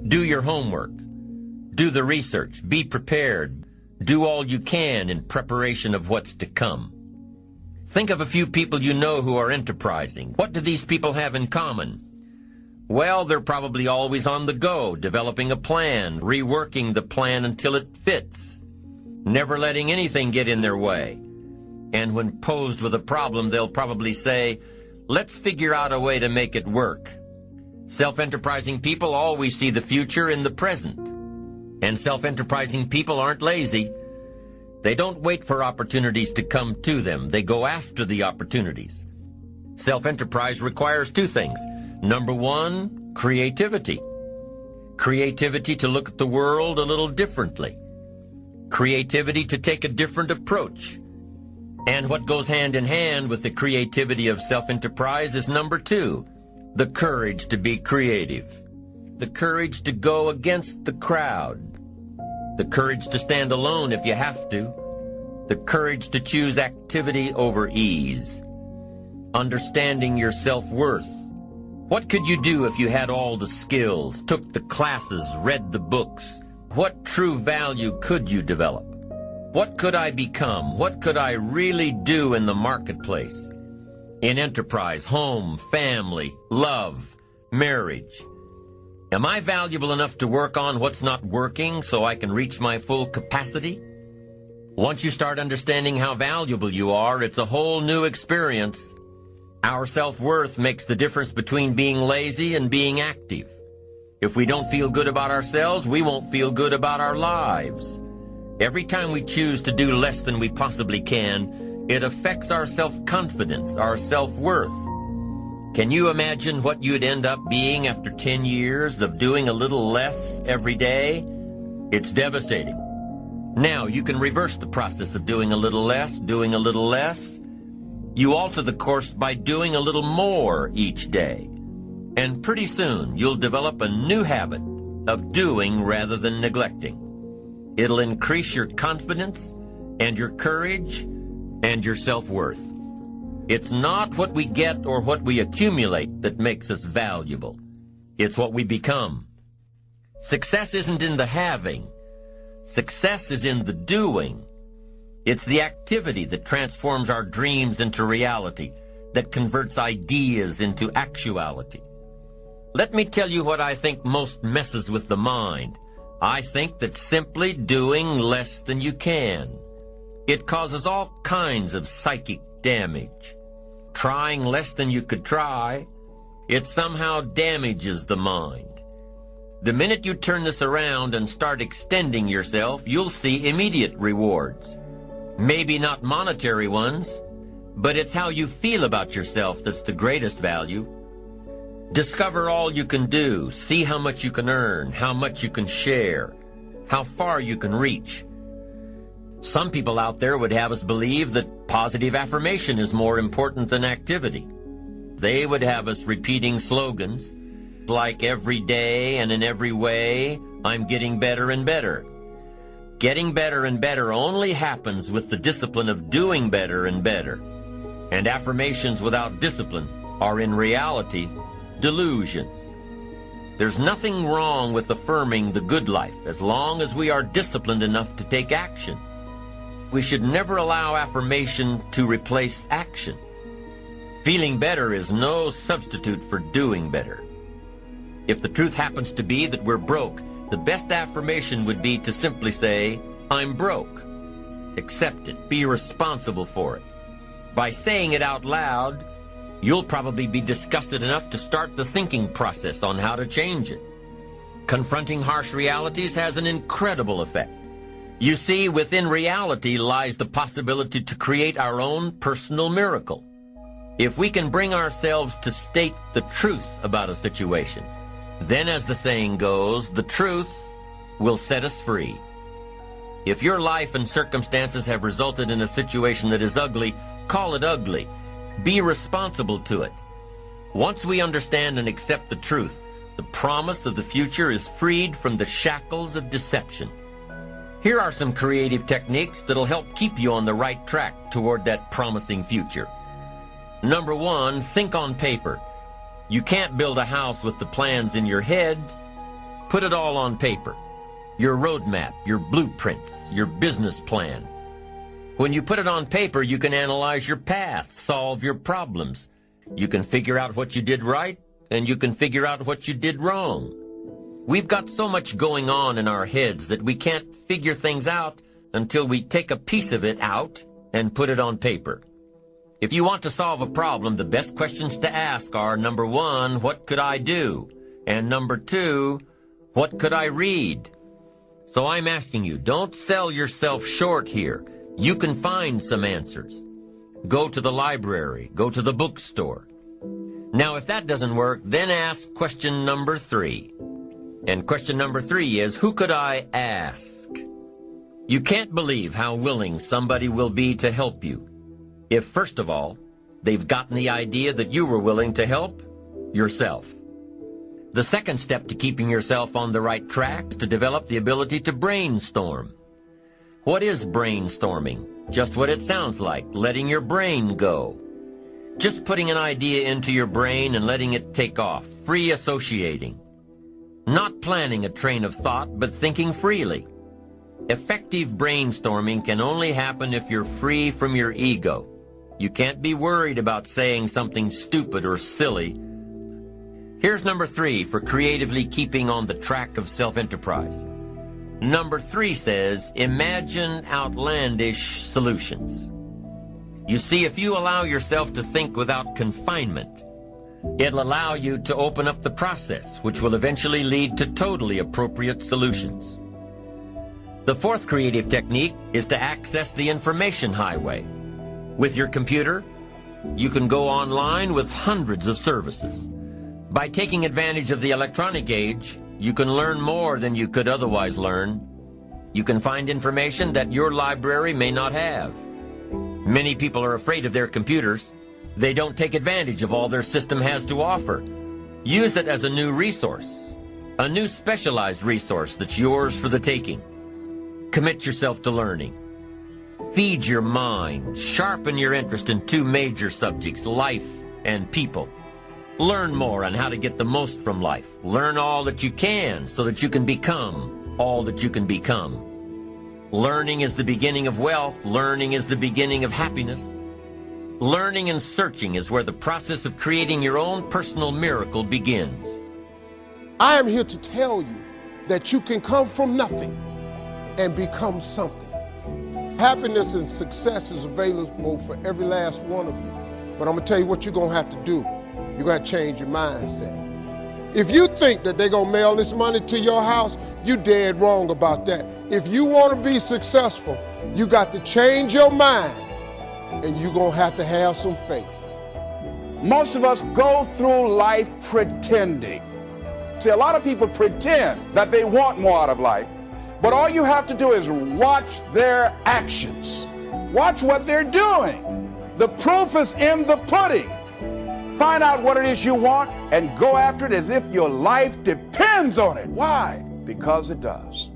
Do your homework. Do the research. Be prepared. Do all you can in preparation of what's to come. Think of a few people you know who are enterprising. What do these people have in common? Well, they're probably always on the go, developing a plan, reworking the plan until it fits, never letting anything get in their way. And when posed with a problem, they'll probably say, let's figure out a way to make it work. Self-enterprising people always see the future in the present. And self-enterprising people aren't lazy. They don't wait for opportunities to come to them. They go after the opportunities. Self-enterprise requires two things. Number one, creativity. Creativity to look at the world a little differently. Creativity to take a different approach. And what goes hand in hand with the creativity of self-enterprise is number two, the courage to be creative. The courage to go against the crowd. The courage to stand alone if you have to. The courage to choose activity over ease. Understanding your self-worth. What could you do if you had all the skills, took the classes, read the books? What true value could you develop? What could I become? What could I really do in the marketplace? In enterprise, home, family, love, marriage. Am I valuable enough to work on what's not working so I can reach my full capacity? Once you start understanding how valuable you are, it's a whole new experience. Our self-worth makes the difference between being lazy and being active. If we don't feel good about ourselves, we won't feel good about our lives. Every time we choose to do less than we possibly can, it affects our self-confidence, our self-worth. Can you imagine what you'd end up being after 10 years of doing a little less every day? It's devastating. Now, you can reverse the process of doing a little less, doing a little less. You alter the course by doing a little more each day. And pretty soon, you'll develop a new habit of doing rather than neglecting. It'll increase your confidence and your courage and your self-worth. It's not what we get or what we accumulate that makes us valuable. It's what we become. Success isn't in the having. Success is in the doing. It's the activity that transforms our dreams into reality, that converts ideas into actuality. Let me tell you what I think most messes with the mind. I think that simply doing less than you can. It causes all kinds of psychic damage. Trying less than you could try, it somehow damages the mind. The minute you turn this around and start extending yourself, you'll see immediate rewards. Maybe not monetary ones, but it's how you feel about yourself that's the greatest value. Discover all you can do, see how much you can earn, how much you can share, how far you can reach. Some people out there would have us believe that positive affirmation is more important than activity. They would have us repeating slogans like every day and in every way, I'm getting better and better. Getting better and better only happens with the discipline of doing better and better. And affirmations without discipline are in reality delusions. There's nothing wrong with affirming the good life as long as we are disciplined enough to take action. We should never allow affirmation to replace action. Feeling better is no substitute for doing better. If the truth happens to be that we're broke, the best affirmation would be to simply say, I'm broke. Accept it. Be responsible for it. By saying it out loud, you'll probably be disgusted enough to start the thinking process on how to change it. Confronting harsh realities has an incredible effect. You see, within reality lies the possibility to create our own personal miracle. If we can bring ourselves to state the truth about a situation, then, as the saying goes, the truth will set us free. If your life and circumstances have resulted in a situation that is ugly, call it ugly. Be responsible to it. Once we understand and accept the truth, the promise of the future is freed from the shackles of deception. Here are some creative techniques that'll help keep you on the right track toward that promising future. Number one, think on paper. You can't build a house with the plans in your head. Put it all on paper. Your roadmap, your blueprints, your business plan. When you put it on paper, you can analyze your path, solve your problems. You can figure out what you did right, and you can figure out what you did wrong. We've got so much going on in our heads that we can't figure things out until we take a piece of it out and put it on paper. If you want to solve a problem, the best questions to ask are, number one, what could I do? And number two, what could I read? So I'm asking you, don't sell yourself short here. You can find some answers. Go to the library, go to the bookstore. Now, if that doesn't work, then ask question number 3. And question number 3 is, who could I ask? You can't believe how willing somebody will be to help you if, first of all, they've gotten the idea that you were willing to help yourself. The second step to keeping yourself on the right track is to develop the ability to brainstorm. What is brainstorming? Just what it sounds like, letting your brain go. Just putting an idea into your brain and letting it take off, free associating. Not planning a train of thought, but thinking freely. Effective brainstorming can only happen if you're free from your ego. You can't be worried about saying something stupid or silly. Here's number 3 for creatively keeping on the track of self-enterprise. Number 3 says, imagine outlandish solutions. You see, if you allow yourself to think without confinement, it'll allow you to open up the process, which will eventually lead to totally appropriate solutions. The 4th creative technique is to access the information highway. With your computer, you can go online with hundreds of services. By taking advantage of the electronic age, you can learn more than you could otherwise learn. You can find information that your library may not have. Many people are afraid of their computers. They don't take advantage of all their system has to offer. Use it as a new resource, a new specialized resource that's yours for the taking. Commit yourself to learning. Feed your mind. Sharpen your interest in 2 major subjects, life and people. Learn more on how to get the most from life. Learn all that you can so that you can become all that you can become. Learning is the beginning of wealth. Learning is the beginning of happiness. Learning and searching is where the process of creating your own personal miracle begins. I am here to tell you that you can come from nothing and become something. Happiness and success is available for every last one of you. But I'm gonna tell you what you're gonna have to do. You're gonna change your mindset. If you think that they're gonna mail this money to your house, you're dead wrong about that. If you wanna be successful, you got to change your mind, and you're gonna have to have some faith. Most of us go through life pretending. See, a lot of people pretend that they want more out of life, but all you have to do is watch their actions. Watch what they're doing. The proof is in the pudding. Find out what it is you want and go after it as if your life depends on it. Why? Because it does.